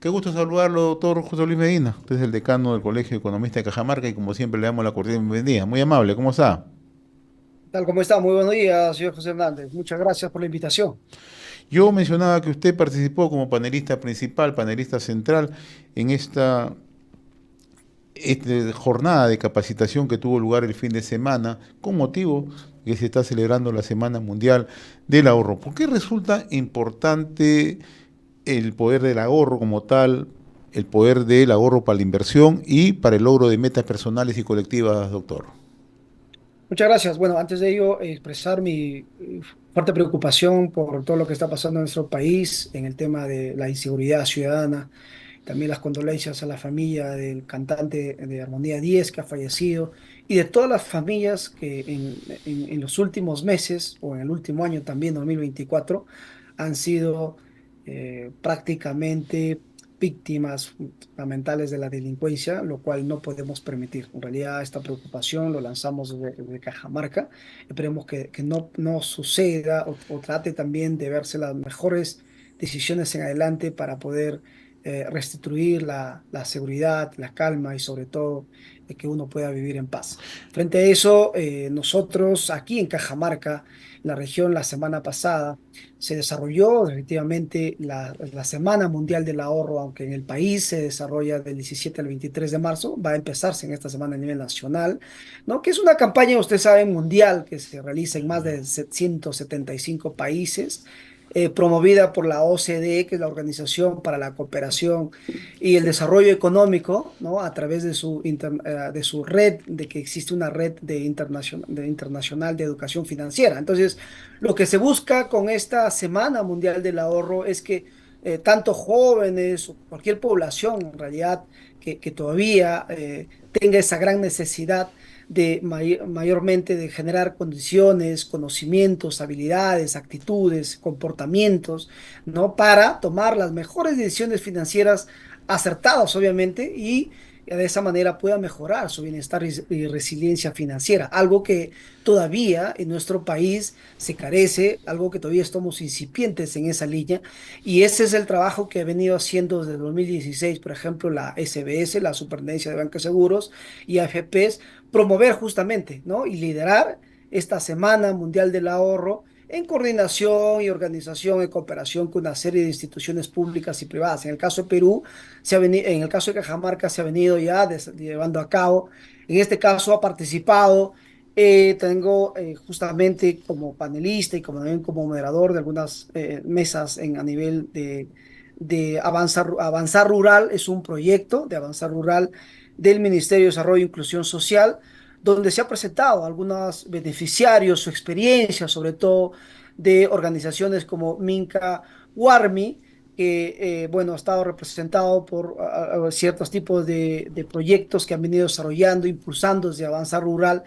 Qué gusto saludarlo, doctor José Luis Medina. Usted es el decano del Colegio de Economistas de Cajamarca y como siempre le damos la cordial bienvenida. Muy amable, ¿cómo está? Tal como está, muy buenos días, señor José Hernández. Muchas gracias por la invitación. Yo mencionaba que usted participó como panelista principal, panelista central en esta jornada de capacitación que tuvo lugar el fin de semana con motivo que se está celebrando la Semana Mundial del Ahorro. ¿Por qué resulta importante el poder del ahorro como tal, el poder del ahorro para la inversión y para el logro de metas personales y colectivas, doctor? Muchas gracias. Bueno, antes de ello, expresar mi fuerte preocupación por todo lo que está pasando en nuestro país en el tema de la inseguridad ciudadana. También las condolencias a la familia del cantante de Armonía 10 que ha fallecido y de todas las familias que en los últimos meses o en el último año también, 2024, han sido prácticamente víctimas fundamentales de la delincuencia, lo cual no podemos permitir. En realidad, esta preocupación lo lanzamos desde Cajamarca. Esperemos que no suceda o trate también de verse las mejores decisiones en adelante para poder restituir la seguridad, la calma y sobre todo que uno pueda vivir en paz. Frente a eso, nosotros aquí en Cajamarca, en la región, la semana pasada, se desarrolló efectivamente la Semana Mundial del Ahorro, aunque en el país se desarrolla del 17 al 23 de marzo, va a empezarse en esta semana a nivel nacional, ¿no? Que es una campaña, usted sabe, mundial que se realiza en más de 175 países, promovida por la OCDE, que es la Organización para la Cooperación y el Desarrollo Económico, ¿no? A través de su red, de que existe una red de internacional de educación financiera. Entonces, lo que se busca con esta Semana Mundial del Ahorro es que tanto jóvenes o cualquier población en realidad que todavía tenga esa gran necesidad de mayormente de generar condiciones, conocimientos, habilidades, actitudes, comportamientos, ¿no? Para tomar las mejores decisiones financieras acertadas, obviamente, y de esa manera pueda mejorar su bienestar y resiliencia financiera, algo que todavía en nuestro país se carece, algo que todavía estamos incipientes en esa línea, y ese es el trabajo que ha venido haciendo desde el 2016, por ejemplo, la SBS, la Superintendencia de Bancos Seguros y AFPs, promover justamente, ¿no? Y liderar esta Semana Mundial del Ahorro en coordinación y organización y cooperación con una serie de instituciones públicas y privadas. En el caso de Perú, en el caso de Cajamarca se ha venido ya llevando a cabo. En este caso ha participado, tengo justamente como panelista y como, también como moderador de algunas mesas a nivel de Avanzar Rural. Es un proyecto de Avanzar Rural del Ministerio de Desarrollo e Inclusión Social, donde se ha presentado a algunos beneficiarios, su experiencia, sobre todo de organizaciones como Minca Warmi, que bueno, ha estado representado por ciertos tipos de proyectos que han venido desarrollando, impulsando desde Avanzar Rural,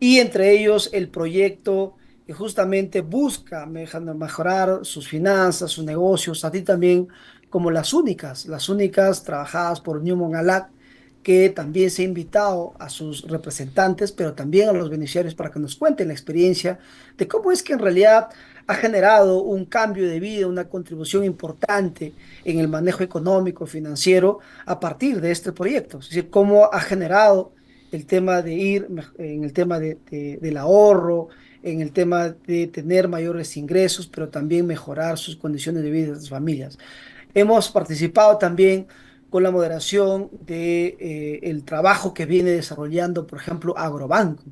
y entre ellos el proyecto que justamente busca mejorar sus finanzas, sus negocios, así también como las únicas trabajadas por Newman Alak, que también se ha invitado a sus representantes, pero también a los beneficiarios para que nos cuenten la experiencia de cómo es que en realidad ha generado un cambio de vida, una contribución importante en el manejo económico, financiero, a partir de este proyecto. Es decir, cómo ha generado el tema de ir en el tema del ahorro, en el tema de tener mayores ingresos, pero también mejorar sus condiciones de vida de sus familias. Hemos participado también con la moderación de el trabajo que viene desarrollando, por ejemplo, Agrobanco.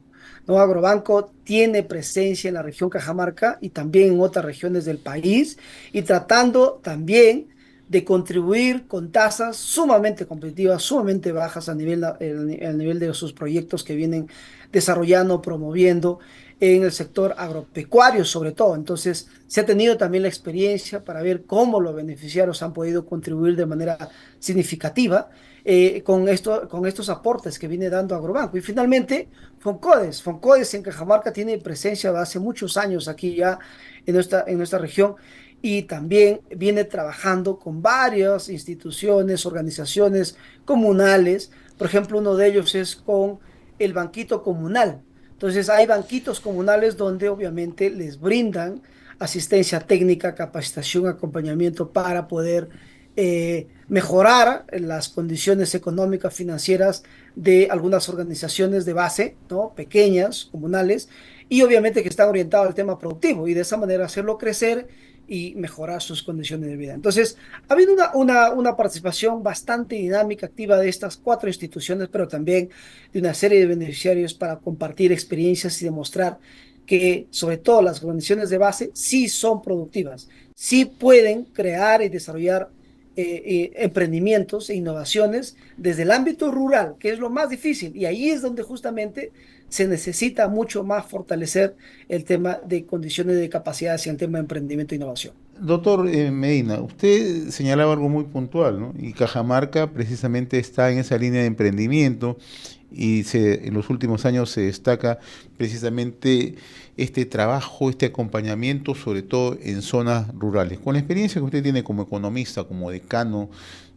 ¿No? Agrobanco tiene presencia en la región Cajamarca y también en otras regiones del país, y tratando también de contribuir con tasas sumamente competitivas, sumamente bajas a nivel de sus proyectos que vienen desarrollando, promoviendo en el sector agropecuario sobre todo. Entonces, se ha tenido también la experiencia para ver cómo los beneficiarios han podido contribuir de manera significativa con estos aportes que viene dando Agrobanco. Y finalmente, Foncodes en Cajamarca tiene presencia de hace muchos años aquí ya en nuestra región, y también viene trabajando con varias instituciones, organizaciones comunales. Por ejemplo, uno de ellos es con el Banquito Comunal. Entonces, hay banquitos comunales donde obviamente les brindan asistencia técnica, capacitación, acompañamiento para poder mejorar las condiciones económicas financieras de algunas organizaciones de base, ¿no? Pequeñas, comunales, y obviamente que están orientados al tema productivo y de esa manera hacerlo crecer y mejorar sus condiciones de vida. Entonces, ha habido una participación bastante dinámica, activa de estas cuatro instituciones, pero también de una serie de beneficiarios para compartir experiencias y demostrar que, sobre todo, las organizaciones de base sí son productivas, sí pueden crear y desarrollar emprendimientos e innovaciones desde el ámbito rural, que es lo más difícil, y ahí es donde justamente se necesita mucho más fortalecer el tema de condiciones de capacidades y el tema de emprendimiento e innovación. Doctor Medina, usted señalaba algo muy puntual, ¿no? Y Cajamarca precisamente está en esa línea de emprendimiento y en los últimos años se destaca precisamente este trabajo, este acompañamiento, sobre todo en zonas rurales. Con la experiencia que usted tiene como economista, como decano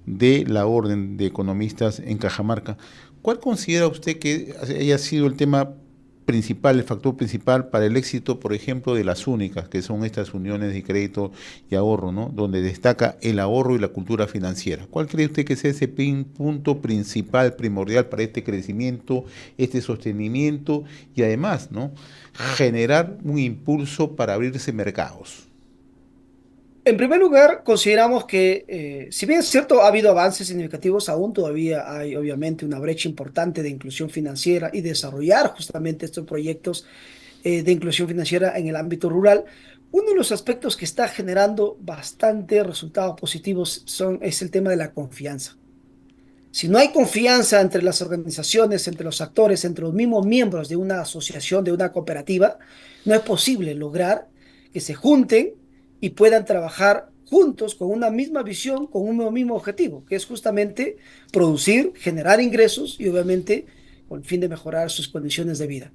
de la Orden de Economistas en Cajamarca, ¿cuál considera usted que haya sido el tema principal, el factor principal para el éxito, por ejemplo, de las únicas, que son estas uniones de crédito y ahorro, ¿no? Donde destaca el ahorro y la cultura financiera? ¿Cuál cree usted que es ese punto principal, primordial para este crecimiento, este sostenimiento y además, ¿no? Generar un impulso para abrirse mercados? En primer lugar, consideramos que, si bien es cierto, ha habido avances significativos, aún todavía hay obviamente una brecha importante de inclusión financiera y desarrollar justamente estos proyectos de inclusión financiera en el ámbito rural. Uno de los aspectos que está generando bastante resultados positivos es el tema de la confianza. Si no hay confianza entre las organizaciones, entre los actores, entre los mismos miembros de una asociación, de una cooperativa, no es posible lograr que se junten y puedan trabajar juntos con una misma visión, con un mismo objetivo, que es justamente producir, generar ingresos y obviamente con el fin de mejorar sus condiciones de vida.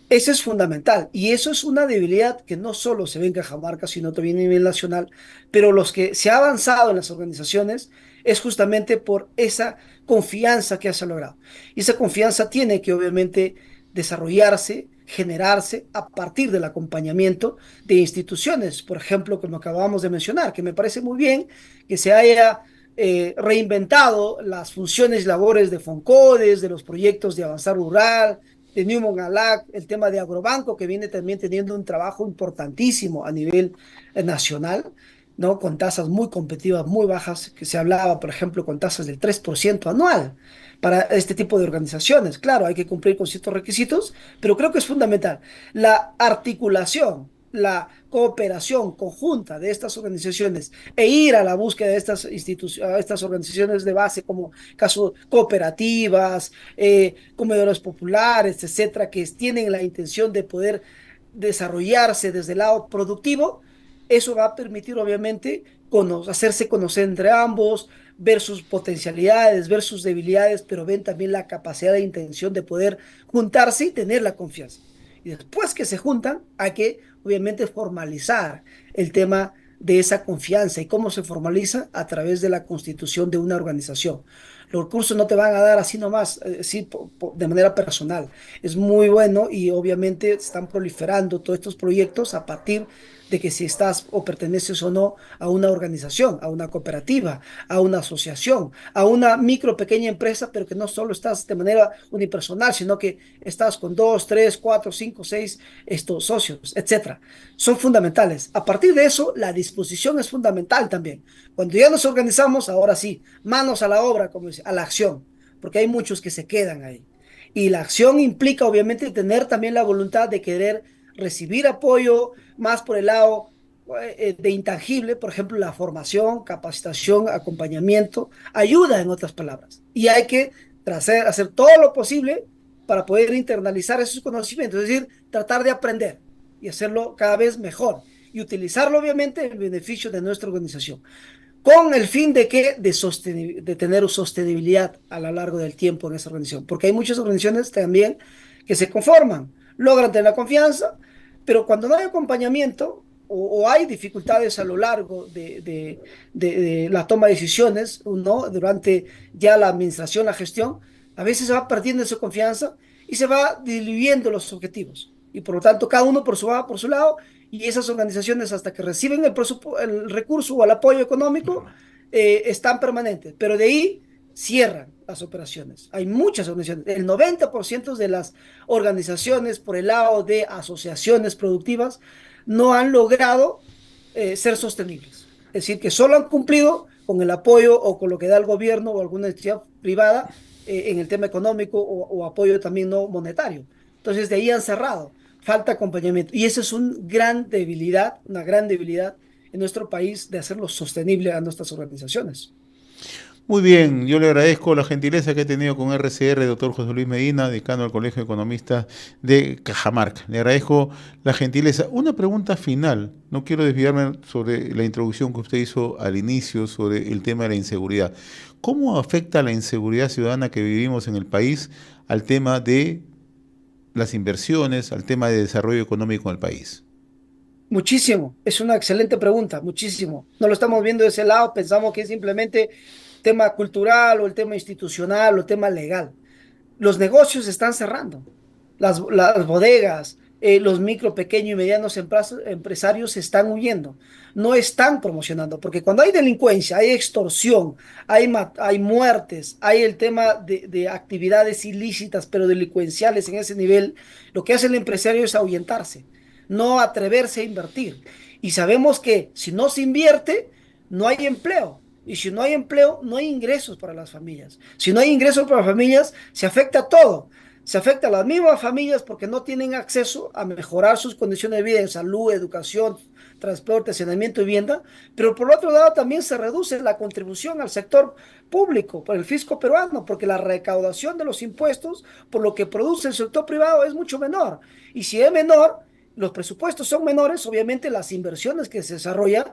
Eso es fundamental y eso es una debilidad que no solo se ve en Cajamarca, sino también a nivel nacional, pero los que se ha avanzado en las organizaciones es justamente por esa confianza que se ha logrado. Y esa confianza tiene que obviamente desarrollarse, generarse a partir del acompañamiento de instituciones, por ejemplo, como acabamos de mencionar, que me parece muy bien que se haya reinventado las funciones y labores de Foncodes, de los proyectos de Avanzar Rural, de Newman Alac, el tema de Agrobanco, que viene también teniendo un trabajo importantísimo a nivel nacional, ¿no? Con tasas muy competitivas, muy bajas, que se hablaba, por ejemplo, con tasas del 3% anual para este tipo de organizaciones. Claro, hay que cumplir con ciertos requisitos, pero creo que es fundamental. La articulación, la cooperación conjunta de estas organizaciones e ir a la búsqueda de estas organizaciones de base, como caso cooperativas, comedores populares, etcétera, que tienen la intención de poder desarrollarse desde el lado productivo, eso va a permitir, obviamente, hacerse conocer entre ambos, ver sus potencialidades, ver sus debilidades, pero ven también la capacidad e intención de poder juntarse y tener la confianza. Y después que se juntan, hay que, obviamente, formalizar el tema de esa confianza. ¿Y cómo se formaliza? A través de la constitución de una organización. Los recursos no te van a dar así nomás, sí, de manera personal. Es muy bueno y obviamente están proliferando todos estos proyectos a partir de que si estás o perteneces o no a una organización, a una cooperativa, a una asociación, a una micro pequeña empresa, pero que no solo estás de manera unipersonal, sino que estás con dos, tres, cuatro, cinco, seis estos socios, etcétera. Son fundamentales. A partir de eso, la disposición es fundamental también. Cuando ya nos organizamos, ahora sí, manos a la obra, como dice, a la acción, porque hay muchos que se quedan ahí. Y la acción implica, obviamente, tener también la voluntad de querer recibir apoyo más por el lado de intangible, por ejemplo, la formación, capacitación, acompañamiento, ayuda en otras palabras. Y hay que hacer todo lo posible para poder internalizar esos conocimientos, es decir, tratar de aprender y hacerlo cada vez mejor y utilizarlo obviamente en beneficio de nuestra organización con el fin de que de tener sostenibilidad a lo largo del tiempo en esa organización, porque hay muchas organizaciones también que se conforman, logran tener la confianza, pero cuando no hay acompañamiento o hay dificultades a lo largo de la toma de decisiones, ¿no? Durante ya la administración, la gestión, a veces se va perdiendo esa confianza y se va diluyendo los objetivos. Y por lo tanto, cada uno por su lado y esas organizaciones hasta que reciben el recurso o el apoyo económico, están permanentes, pero de ahí cierran las operaciones. Hay muchas organizaciones. El 90% de las organizaciones por el lado de asociaciones productivas no han logrado ser sostenibles. Es decir, que solo han cumplido con el apoyo o con lo que da el gobierno o alguna entidad privada en el tema económico o apoyo también no monetario. Entonces, de ahí han cerrado. Falta acompañamiento. Y esa es una gran debilidad en nuestro país de hacerlo sostenible a nuestras organizaciones. Muy bien, yo le agradezco la gentileza que he tenido con RCR, doctor José Luis Medina, decano del Colegio de Economistas de Cajamarca. Le agradezco la gentileza. Una pregunta final, no quiero desviarme sobre la introducción que usted hizo al inicio sobre el tema de la inseguridad. ¿Cómo afecta la inseguridad ciudadana que vivimos en el país al tema de las inversiones, al tema de desarrollo económico en el país? Muchísimo, es una excelente pregunta, muchísimo. No lo estamos viendo de ese lado, pensamos que es simplemente tema cultural o el tema institucional o el tema legal. Los negocios se están cerrando, las bodegas, los micro, pequeños y medianos empresarios se están huyendo, no están promocionando, porque cuando hay delincuencia, hay extorsión, hay muertes, hay el tema de actividades ilícitas, pero delincuenciales en ese nivel, lo que hace el empresario es ahuyentarse, no atreverse a invertir. Y sabemos que si no se invierte, no hay empleo. Y si no hay empleo, no hay ingresos para las familias. Si no hay ingresos para las familias, se afecta a todo. Se afecta a las mismas familias porque no tienen acceso a mejorar sus condiciones de vida en salud, educación, transporte, saneamiento y vivienda, pero por otro lado también se reduce la contribución al sector público por el fisco peruano, porque la recaudación de los impuestos por lo que produce el sector privado es mucho menor. Y si es menor, los presupuestos son menores, obviamente las inversiones que se desarrollan,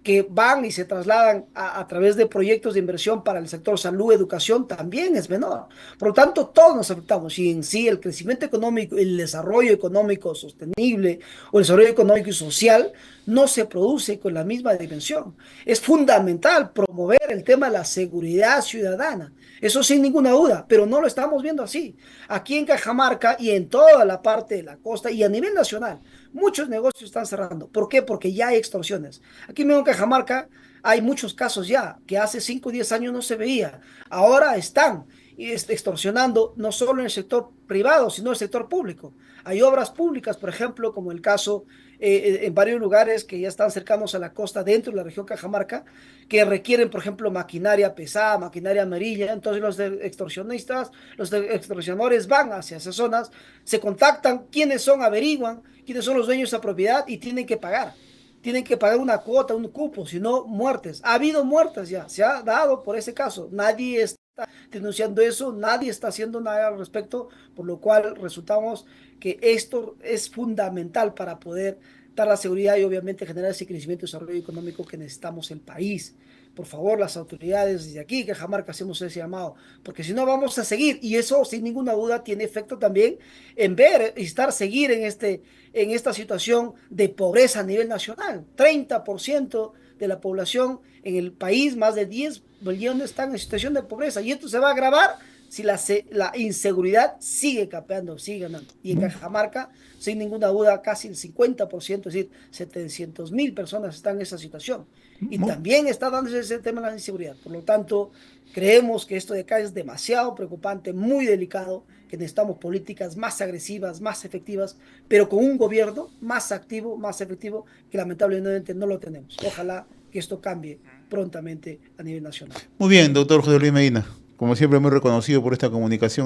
que van y se trasladan a través de proyectos de inversión para el sector salud, educación, también es menor. Por lo tanto, todos nos afectamos y en sí el crecimiento económico, el desarrollo económico sostenible o el desarrollo económico y social no se produce con la misma dimensión. Es fundamental promover el tema de la seguridad ciudadana. Eso sin ninguna duda, pero no lo estamos viendo así. Aquí en Cajamarca y en toda la parte de la costa y a nivel nacional, muchos negocios están cerrando. ¿Por qué? Porque ya hay extorsiones. Aquí mismo en Cajamarca hay muchos casos ya que hace 5 o 10 años no se veía. Ahora están extorsionando no solo en el sector privado, sino en el sector público. Hay obras públicas, por ejemplo, como el caso en varios lugares que ya están cercanos a la costa dentro de la región Cajamarca, que requieren, por ejemplo, maquinaria pesada, maquinaria amarilla. Entonces extorsionistas, los extorsionadores van hacia esas zonas, se contactan, quiénes son, averiguan quiénes son los dueños de esa propiedad y tienen que pagar. Tienen que pagar una cuota, un cupo, si no, muertes. Ha habido muertes ya, se ha dado por ese caso. Nadie está denunciando eso, nadie está haciendo nada al respecto, por lo cual resultamos que esto es fundamental para poder dar la seguridad y obviamente generar ese crecimiento y desarrollo económico que necesitamos el país. Por favor, las autoridades desde aquí, que Cajamarca, hacemos ese llamado, porque si no vamos a seguir, y eso sin ninguna duda tiene efecto también en ver y estar seguir en esta situación de pobreza a nivel nacional. 30% de la población en el país, más de 10 millones están en situación de pobreza, y esto se va a agravar si la inseguridad sigue capeando, sigue ganando. Y en Cajamarca, sin ninguna duda, casi el 50%, es decir, 700.000 personas están en esa situación. Y también está dándose ese tema de la inseguridad. Por lo tanto, creemos que esto de acá es demasiado preocupante, muy delicado, que necesitamos políticas más agresivas, más efectivas, pero con un gobierno más activo, más efectivo, que lamentablemente no lo tenemos. Ojalá que esto cambie prontamente a nivel nacional. Muy bien, doctor José Luis Medina. Como siempre, muy reconocido por esta comunicación.